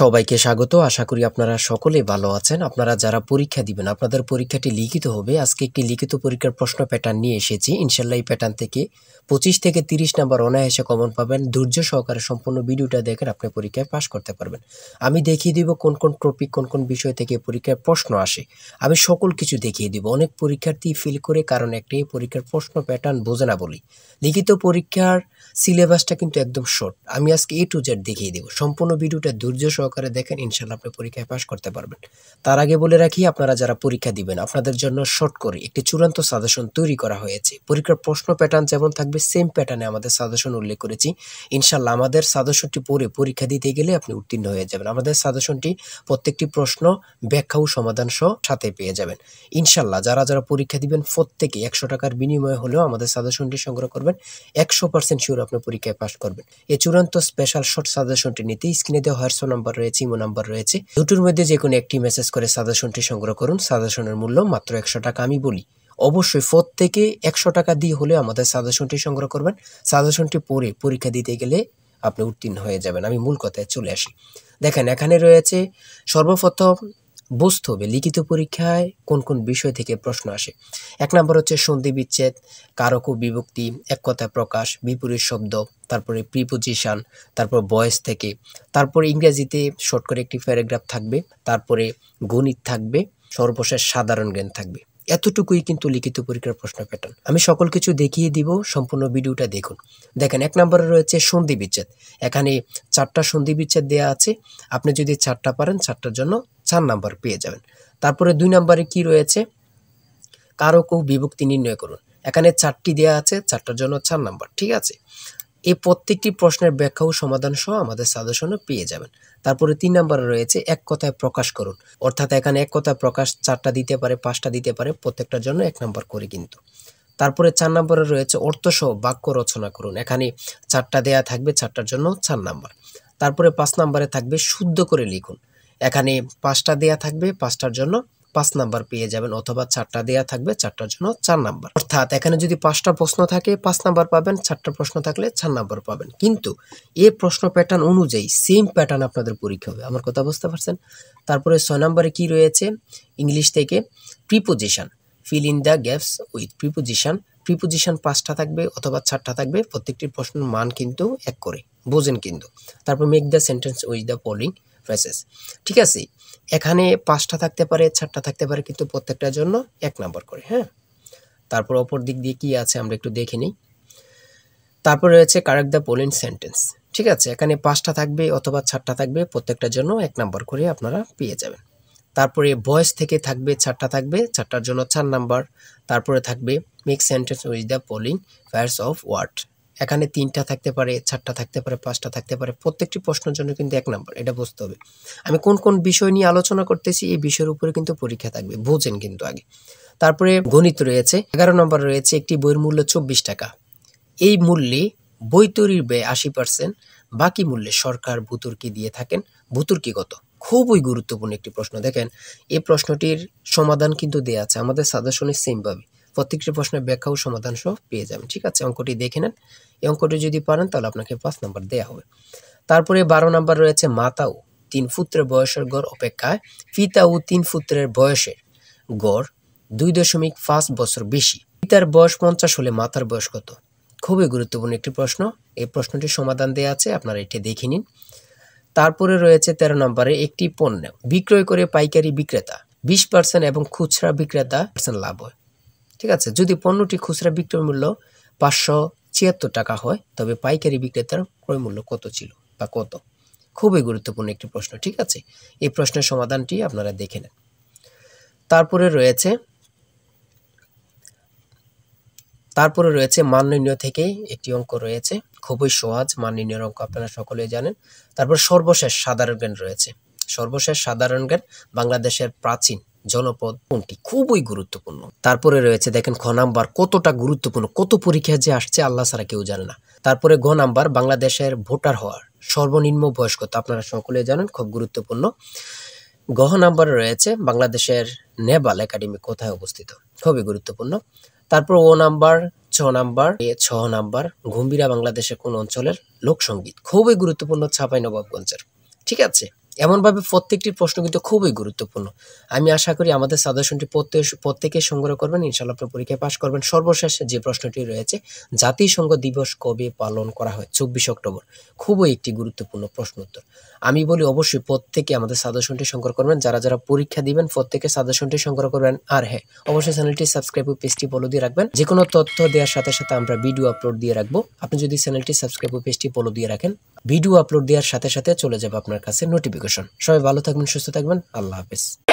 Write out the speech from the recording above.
সবাইকে স্বাগত। আশা করি আপনারা সকলেই ভালো আছেন। আপনারা যারা পরীক্ষা দিবেন, আপনাদের পরীক্ষাটি লিখিত হবে। আজকে একটি লিখিত পরীক্ষার প্রশ্ন প্যাটার্ন নিয়ে এসেছি। ইনশাল্লাহ এই প্যাটার্ন থেকে 25 থেকে 30 নাম্বার অনায়াসে কমন পাবেন। ধৈর্য সহকারে সম্পূর্ণ ভিডিওটা দেখেন, আপনি পরীক্ষায় পাস করতে পারবেন। আমি দেখিয়ে দিব কোন কোন টপিক, কোন কোন বিষয় থেকে পরীক্ষায় প্রশ্ন আসে। আমি সকল কিছু দেখিয়ে দিব। অনেক পরীক্ষার্থী ফেল করে কারণ একটাই, পরীক্ষার প্রশ্ন প্যাটার্ন বোঝে না বলি। লিখিত পরীক্ষার সিলেবাসটা কিন্তু একদম শর্ট। আমি আজকে A to Z দেখিয়ে দেব। সম্পূর্ণ ভিডিওটা ধৈর্য সহকারে দেখেন, ইনশাল্লাহ আপনি পরীক্ষায় পাস করতে পারবেন। তার আগে বলে রাখি, আপনারা যারা পরীক্ষা দিবেন আপনাদের জন্য শর্ট করে একটি চূড়ান্ত সাজেশন তৈরি করা হয়েছে। পরীক্ষার প্রশ্ন প্যাটার্ন যেমন থাকবে সেম প্যাটার্নে আমাদের সাজেশন উল্লেখ করেছি। ইনশাল্লাহ আমাদের সাজেশনটি পড়ে পরীক্ষা দিতে গেলে আপনি উত্তীর্ণ হয়ে যাবেন। আমাদের সাজেশনটি প্রত্যেকটি প্রশ্ন ব্যাখ্যা ও সমাধান সহ সাথে পেয়ে যাবেন। ইনশাল্লাহ যারা যারা পরীক্ষা দিবেন প্রত্যেকে 100 টাকার বিনিময়ে হলেও আমাদের সাজেশনটি সংগ্রহ করবেন। 100% শিওর আপনি পরীক্ষায় পাস করবেন। এই চূড়ান্ত স্পেশাল শর্ট সাজেশনটি নিতে স্ক্রিনে দেওয়া হোয়াটসঅ্যাপ নাম্বার রয়েছে, ইমো নাম্বার রয়েছে। দুটোর মধ্যে যে কোনো একটি মেসেজ করে সাজেশনটি সংগ্রহ করুন। সাজেশনের মূল্য মাত্র 100 টাকা। আমি বলি অবশ্যই প্রত্যেকে 100 টাকা দিয়ে হলে আমাদের সাজেশনটি সংগ্রহ করবেন। সাজেশনটি পড়ে পরীক্ষা দিতে গেলে আপনি উত্তীর্ণ হয়ে যাবেন। আমি মূল কথায় চলে আসি। দেখেন এখানে রয়েছে, সর্বপ্রথম বুঝতে হবে লিখিত পরীক্ষায় কোন কোন বিষয় থেকে প্রশ্ন আসে। 1 নম্বর হচ্ছে সন্ধি বিচ্ছেদ, কারক ও বিভক্তি, এক কথায় প্রকাশ, বিপরীত শব্দ, তারপরে প্রিপোজিশন, তারপর ভয়েস থেকে, তারপরে ইংরেজিতে শর্ট করে একটি প্যারাগ্রাফ থাকবে, তারপরে গণিত থাকবে, সর্বশেষ সাধারণ জ্ঞান থাকবে। এতটুকুই কিন্তু লিখিত পরীক্ষার প্রশ্ন প্যাটার্ন। আমি সকল কিছু দেখিয়ে দিব, সম্পূর্ণ ভিডিওটা দেখুন। দেখেন 1 নম্বরে রয়েছে সন্ধি বিচ্ছেদ। এখানে 4টা সন্ধি বিচ্ছেদ দেওয়া আছে। আপনি যদি 4টা পারেন 4টার জন্য 4 নাম্বার পেয়ে যাবেন। তারপরে 2 নম্বরে কি রয়েছে, কারক ও বিভক্তি নির্ণয় করুন। এখানে 4টি দেওয়া আছে, 4টার জন্য 4 নাম্বার। ঠিক আছে, এই প্রত্যেকটি প্রশ্নের ব্যাখ্যা ও সমাধান সহ আমাদের সাজেশনে পেয়ে যাবেন। তারপরে 3 নম্বরে রয়েছে এক কথায় প্রকাশ করুন। অর্থাৎ এখানে এক কথায় প্রকাশ 4টা দিতে পারে, 5টা দিতে পারে, প্রত্যেকটার জন্য 1 নাম্বার করে কিন্তু। তারপরে 4 নম্বরে রয়েছে অর্থসহ বাক্য রচনা করুন। এখানে 4টা দেয়া থাকবে, 4টার জন্য 4 নাম্বার। তারপরে 5 নম্বরে থাকবে শুদ্ধ করে লিখুন। এখানে 5টা দেয়া থাকবে, 5টার জন্য 5 নাম্বার পেয়ে যাবেন, অথবা 4টা দেয়া থাকবে, 4টার জন্য 4 নাম্বার। অর্থাৎ এখানে যদি 5টা প্রশ্ন থাকে 5 নাম্বার পাবেন, 4টা প্রশ্ন থাকলে 4 নাম্বার পাবেন। কিন্তু এই প্রশ্ন প্যাটার্ন অনুযায়ী সেম প্যাটার্ন আপনাদের পরীক্ষা হবে। আমার কথা বুঝতে পারছেন? তারপরে 6 নম্বরে কি রয়েছে, ইংলিশ থেকে preposition, fill in the gaps with preposition. Preposition 5টা থাকবে অথবা 4টা থাকবে, প্রত্যেকটি প্রশ্নের মান কিন্তু 1 করে, বোঝেন কিন্তু। তারপর make the sentence with the following phrases. ঠিক আছে, এখানে 5টা থাকতে পারে, 4টা থাকতে পারে, কিন্তু প্রত্যেকটার জন্য 1 নাম্বার করে। হ্যাঁ, তারপর অপর দিক দিয়ে কি আছে আমরা একটু দেখে নিই। তারপর রয়েছে কারেক্ট দ্য ফলোইং সেন্টেন্স। ঠিক আছে, এখানে 5টা থাকবে অথবা 4টা থাকবে, প্রত্যেকটার জন্য 1 নাম্বার করে আপনারা পেয়ে যাবেন। তারপরে ভয়েস থেকে থাকবে 4টা থাকবে, 4টার জন্য 4 নাম্বার। তারপরে থাকবে make sentence with the following pairs of word. এখানে 3টা থাকতে পারে, 4টা থাকতে পারে, 5টা থাকতে পারে, প্রত্যেকটি প্রশ্নের জন্য কিন্তু 1 নাম্বার। এটা বুঝতে হবে। আমি কোন কোন বিষয় নিয়ে আলোচনা করতেছি, এই বিষয়ের উপরে কিন্তু পরীক্ষা থাকবে, বোঝেন কিন্তু আগে। তারপরে গণিত রয়েছে। 11 নম্বর রয়েছে একটি বইয়ের মূল্য 24 টাকা। এই মূল্যে বই তৈরির ব্যয় 80%, বাকি মূল্যে সরকার ভূতুর্কি দিয়ে থাকেন। ভূতুর্কি কত? খুবই গুরুত্বপূর্ণ একটি প্রশ্ন। দেখেন এই প্রশ্নটির সমাধান কিন্তু দেয়া আছে আমাদের সাজেশনে সেম ভাবে। প্রত্যেকটি প্রশ্নের ব্যাখ্যা ও সমাধান সহ পেয়ে যাবেন। ঠিক আছে, অঙ্কটি দেখে নেন। এই অঙ্কটি যদি পারেন তাহলে আপনাকে 5 নাম্বার দেয়া হবে। তারপরে 12 নাম্বার রয়েছে মাতা ও 3 পুত্রের বয়সের গড় অপেক্ষায় পিতা ও 3 পুত্রের বয়সের গড় 2.5 বছর বেশি। পিতার বয়স 50 হলে মাতার বয়স কত? খুবই গুরুত্বপূর্ণ একটি প্রশ্ন। এই প্রশ্নটির সমাধান দেয়া আছে, আপনারা এটি দেখে নিন। তারপরে রয়েছে 13 নম্বরে একটি পণ্য বিক্রয় করে পাইকারি বিক্রেতা 20% এবং খুচরা বিক্রেতা লাভ হয়। ঠিক আছে, যদি পণ্যটি খুচরা বিক্রয় মূল্য 576 টাকা হয়, তবে পাইকারি বিক্রেতার ক্রয় মূল্য কত ছিল বা কত? খুবই গুরুত্বপূর্ণ একটি প্রশ্ন। ঠিক আছে, এই প্রশ্নের সমাধানটি আপনারা দেখে নেন। তারপরে রয়েছে মান নির্ণয় থেকে একটি অঙ্ক রয়েছে, খুবই সহজ মান নির্ণয়ের অঙ্ক, আপনারা সকলেই জানেন। তারপর সর্বশেষ সাধারণ জ্ঞান রয়েছে। সর্বশেষ সাধারণ জ্ঞান, বাংলাদেশের প্রাচীন জনপদ কোনটি? খুবই গুরুত্বপূর্ণ। তারপরে রয়েছে দেখেন খ নাম্বার, কতটা গুরুত্বপূর্ণ, কত পরীক্ষা যে আসছে আল্লাহ ছাড়া কেউ জানে না। তারপরে গ নাম্বার, বাংলাদেশের ভোটার হওয়ার সর্বনিম্ন বয়স কত? আপনারা সকলেই জানেন, খুব গুরুত্বপূর্ণ। গ নাম্বারে রয়েছে বাংলাদেশের নেভাল একাডেমি কোথায় অবস্থিত? খুবই গুরুত্বপূর্ণ। তারপর ও নাম্বার, 6 নাম্বার গম্ভীরা বাংলাদেশের কোন অঞ্চলের লোকসঙ্গীত? খুবই গুরুত্বপূর্ণ, চাঁপাইনবাবগঞ্জের। ঠিক আছে, এমনভাবে প্রত্যেকটি প্রশ্ন কিন্তু খুবই গুরুত্বপূর্ণ। আমি আশা করি আমাদের সাজেশনটি প্রত্যেকে সংগ্রহ করবেন, ইনশাআল্লাহ আপনি পরীক্ষায় পাস করবেন। সর্বশেষ যে প্রশ্নটি রয়েছে, জাতিসংঘ দিবস কবে পালন করা হয়? 24 অক্টোবর। খুবই একটি গুরুত্বপূর্ণ প্রশ্ন উত্তর। আমি বলি অবশ্যই প্রত্যেকে আমাদের সাজেশনটি সংগ্রহ করবেন। যারা পরীক্ষা দিবেন প্রত্যেকে সাজেশনটি সংগ্রহ করবেন। আর হ্যাঁ, অবশ্যই চ্যানেলটি সাবস্ক্রাইব ও পেজটি ফলো দিয়ে রাখবেন। যে কোনো তথ্য দেওয়ার সাথে সাথে আমরা ভিডিও আপলোড দিয়ে রাখবো। আপনি যদি চ্যানেলটি সাবস্ক্রাইব ও পেজটি ফলো দিয়ে রাখেন, ভিডিও আপলোড দেওয়ার সাথে সাথে চলে যাবে আপনার কাছে নোটিফিকেশন। সবাই ভালো থাকবেন, সুস্থ থাকবেন। আল্লাহ হাফেজ।